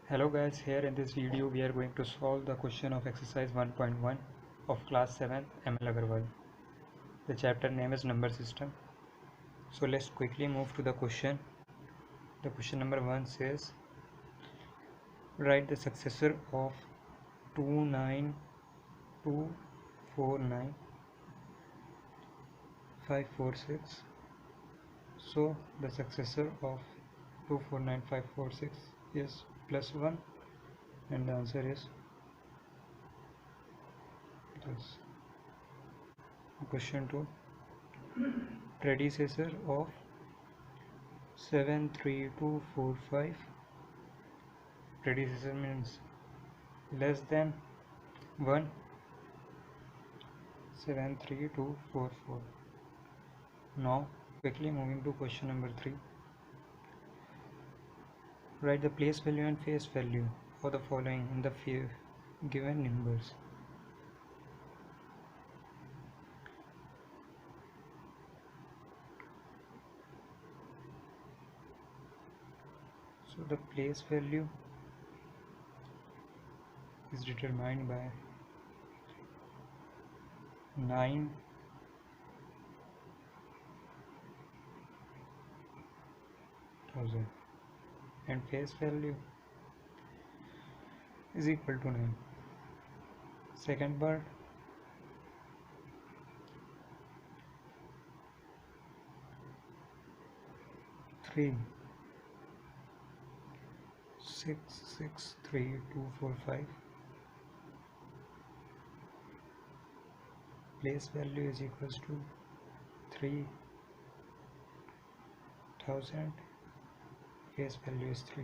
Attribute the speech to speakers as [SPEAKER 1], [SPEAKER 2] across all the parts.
[SPEAKER 1] Hello guys, here in this video we are going to solve the question of exercise 1.1 of class 7 ML Agarwal. The chapter name is number system. So let's quickly move to the question. The question number 1 says write the successor of 29249,546. So the successor of 249546 is plus 1 and the answer is this. Question 2, predecessor of 73245, predecessor means less than 1, 73244. Now quickly moving to question number 3, write the place value and face value of the following in the given numbers. So the place value is determined by 9,000 and face value is equal to 9. Second part, three 6,63245, place value is equals to 3,000, face value is 3.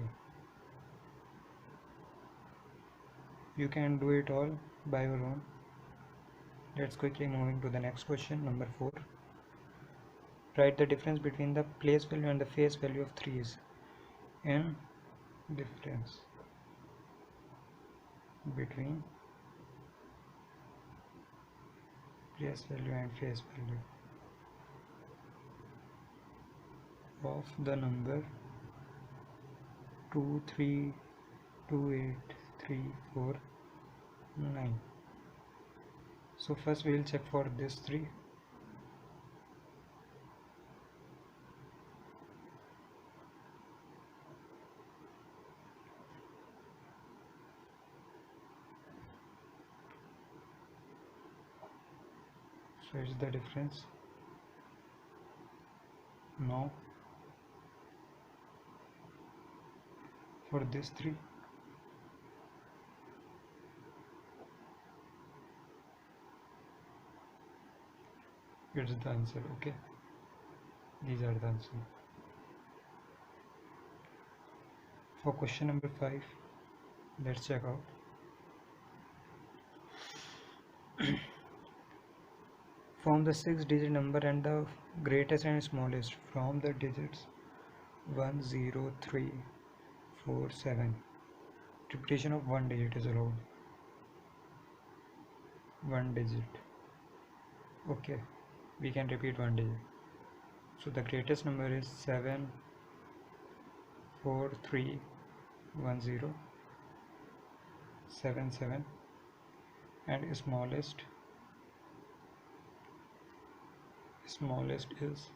[SPEAKER 1] You can do it all by your own. Let's quickly moving to the next question, number 4. Write the difference between the place value and the face value of 3's in difference between place value and face value of the number 2328349. So first we will check for this 3. So is the difference. Now for this 3, it's the answer. Okay, these are the answer. For question number 5, let's check out. Form the 6-digit number and the greatest and smallest from the digits 1, 0, 3, 4, 7. Repetition of 1 digit is allowed. 1 digit. Okay, we can repeat 1 digit. So the greatest number is 7, 4, 3, 1, 0, 7, 7, and smallest is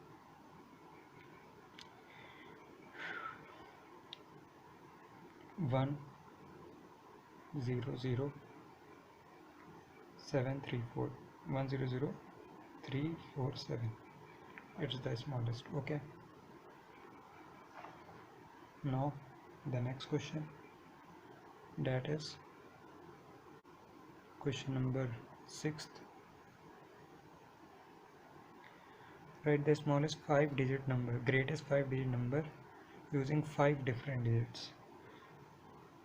[SPEAKER 1] 1, 0, 0, 7, 3, 4, 1, 0, 0, 3, 4, 7. It's the smallest. Okay, now the next question, that is question number 6. Write the smallest 5-digit number, greatest 5-digit number using 5 different digits.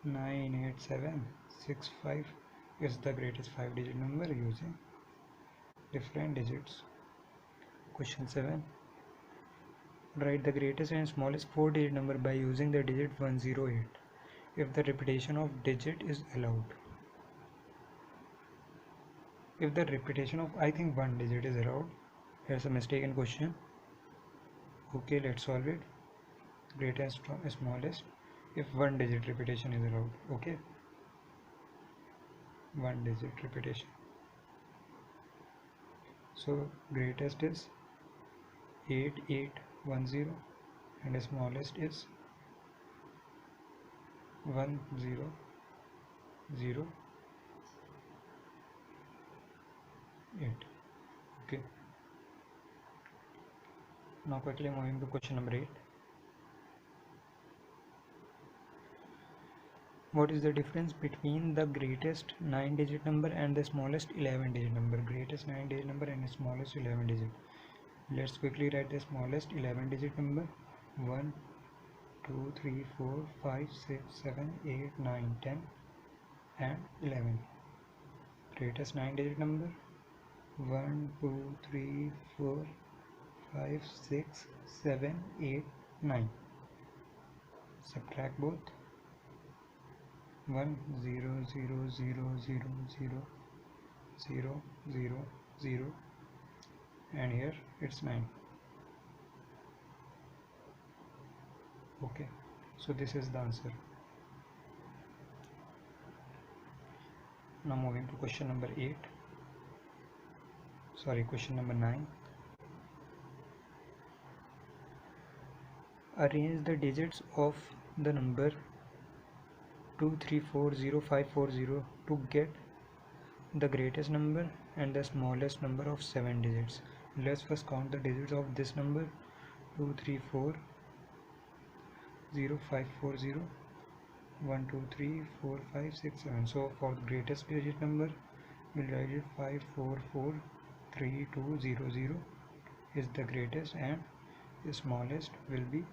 [SPEAKER 1] 98765 is the greatest 5-digit number using different digits. Question 7. Write the greatest and smallest 4-digit number by using the digit 108 if the repetition of digit is allowed. If the repetition of, I think, 1 digit is allowed. Here's a mistaken question. Okay, let's solve it. Greatest and smallest if one digit repetition is allowed. Okay, one digit repetition. So greatest is 8810 and the smallest is 1008. Okay, now quickly moving to question number 8. What is the difference between the greatest 9-digit number and the smallest 11-digit number? Greatest 9-digit number and the smallest 11-digit. Let's quickly write the smallest 11-digit number. 1, 2, 3, 4, 5, 6, 7, 8, 9, 10 and 11. Greatest 9-digit number. 1, 2, 3, 4, 5, 6, 7, 8, 9. Subtract both. 1 0 0 0 0 0 0 0 0 and here it's 9. Okay, so this is the answer. Now moving to question number 9. Arrange the digits of the number 2340540 to get the greatest number and the smallest number of 7 digits. Let's first count the digits of this number. 2340540, 1 2 3 4 5 6 7. So for the greatest digit number we'll write it 5443200 is the greatest and the smallest will be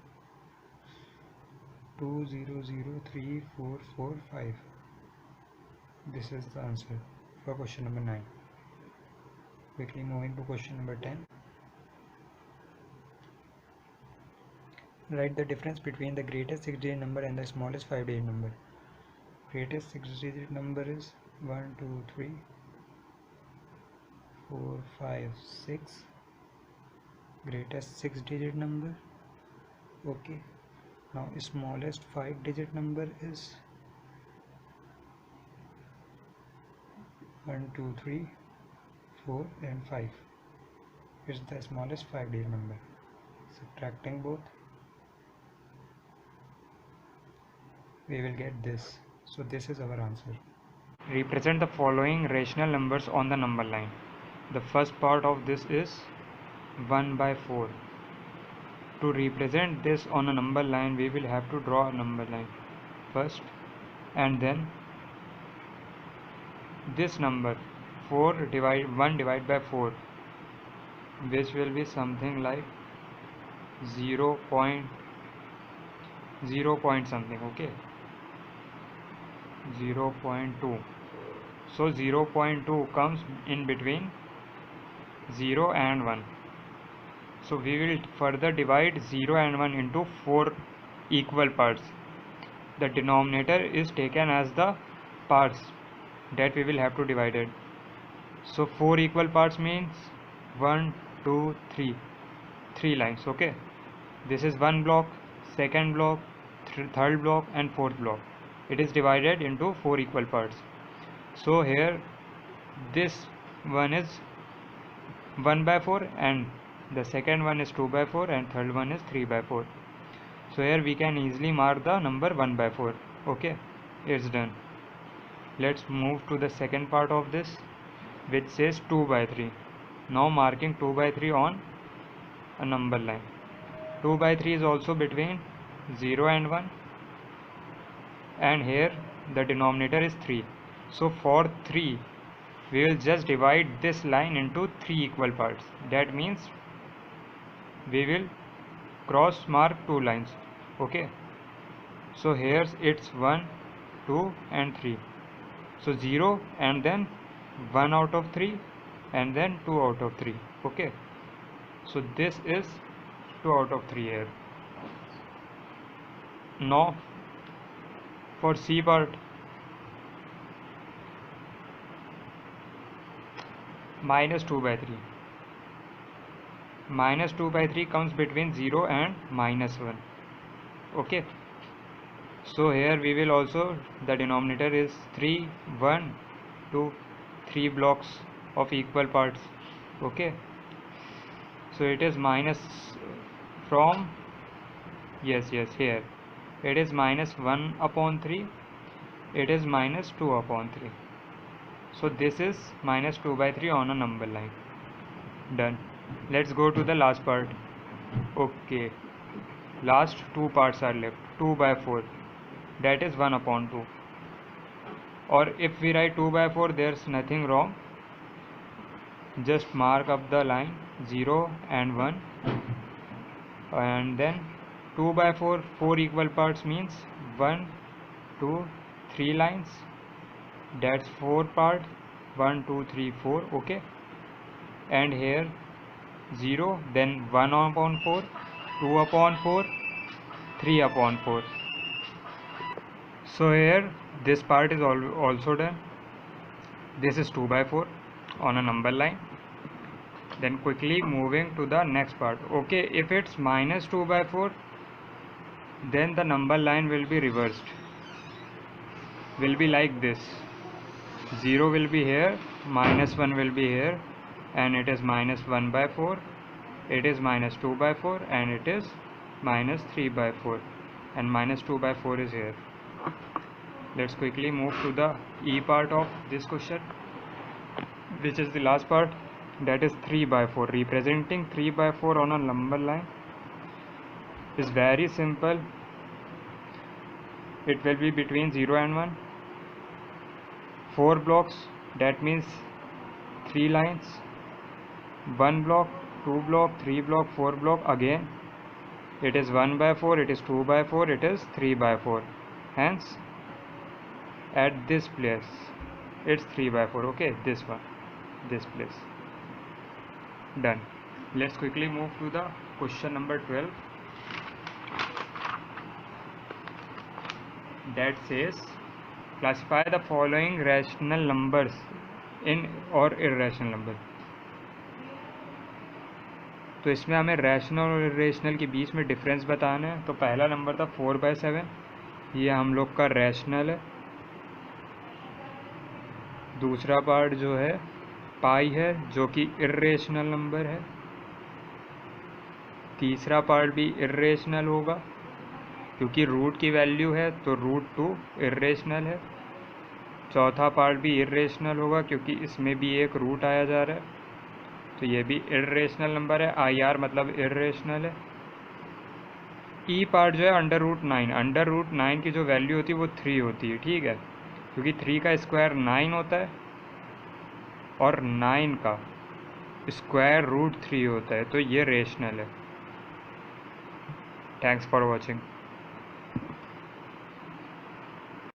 [SPEAKER 1] 200345. This is the answer for question number 9. Quickly moving to question number 10. Write the difference between the greatest 6-digit number and the smallest 5-digit number. Greatest 6-digit number is 1 2 3 4 5 6. Greatest 6-digit number. Okay, now smallest 5-digit number is 1 2 3 4 and 5. It's the smallest 5-digit number. Subtracting both, we will get this. So this is our answer. Represent the following rational numbers on the number line. The first part of this is 1/4. To represent this on a number line, we will have to draw a number line first, and then this number 1 divided by 4, which will be something like 0 point something. Okay, 0.2. so 0.2 comes in between 0 and 1. So we will further divide 0 and 1 into 4 equal parts. The denominator is taken as the parts that we will have to divide it. So 4 equal parts means 1 2 3 lines. Okay, this is one block, second block, third block and fourth block. It is divided into 4 equal parts. So here this one is 1/4 and the second one is 2/4 and third one is 3/4. So here we can easily mark the number 1/4. Okay, it's done. Let's move to the second part of this, which says 2/3. Now marking 2/3 on a number line. 2/3 is also between 0 and 1, and here the denominator is 3. So for 3 we will just divide this line into 3 equal parts. That means we will cross mark 2 lines. Okay, so here's it's 1 2 and 3. So 0 and then 1 out of 3 and then 2 out of 3. Okay, so this is 2 out of 3 here. Now for C part, -2/3. -2/3 comes between 0 and -1. Okay, So here we will also, the denominator is 3, 1, 2, 3 blocks of equal parts. Okay, so it is minus from, yes, here it is minus 1 upon 3, it is minus 2 upon 3. So this is minus 2 by 3 on a number line. Done. Let's go to the last part. Okay, last two parts are left. 2 by 4, that is 1 upon 2. Or if we write 2 by 4, there's nothing wrong. Just mark up the line 0 and 1, and then 2 by 4, 4 equal parts means 1, 2, 3 lines. That's 4 part, 1, 2, 3, 4. Okay, and here 0, then 1 upon 4, 2 upon 4, 3 upon 4. So here this part is also done. This is 2 by 4 on a number line. Then quickly moving to the next part. Okay, if it's minus 2 by 4, then the number line will be reversed, will be like this. 0 will be here, minus 1 will be here, and it is minus 1 by 4, it is minus 2 by 4, and it is minus 3 by 4, and minus 2 by 4 is here. Let's quickly move to the E part of this question, which is the last part, that is 3 by 4. Representing 3 by 4 on a number line is very simple. It will be between 0 and 1. 4 blocks, that means 3 lines. 1 block, 2 block, 3 block, 4 block. Again it is 1 by 4, it is 2 by 4, it is 3 by 4. Hence at this place it's 3 by 4. Okay, this one, this place. Done. Let's quickly move to the question number 12, that says classify the following rational numbers in or irrational number. तो इसमें हमें rational और irrational के बीच में difference बताना है. तो पहला नंबर था 4/7, ये हम लोग का रैशनल है. दूसरा पार्ट जो है पाई है, जो कि इरेशनल नंबर है. तीसरा पार्ट भी इरेशनल होगा क्योंकि रूट की वैल्यू है, तो √2 इरेशनल है. चौथा पार्ट भी इरेशनल होगा क्योंकि इसमें भी एक रूट आया जा रहा है, तो ये भी इरेशनल नंबर है. IR मतलब इरेशनल है. ई पार्ट जो है √9. √9 की जो वैल्यू होती है वो 3 होती है. ठीक है, क्योंकि 3 का स्क्वायर 9 होता है और 9 का स्क्वायर √3 होता है, तो ये रेशनल है. Thanks for watching.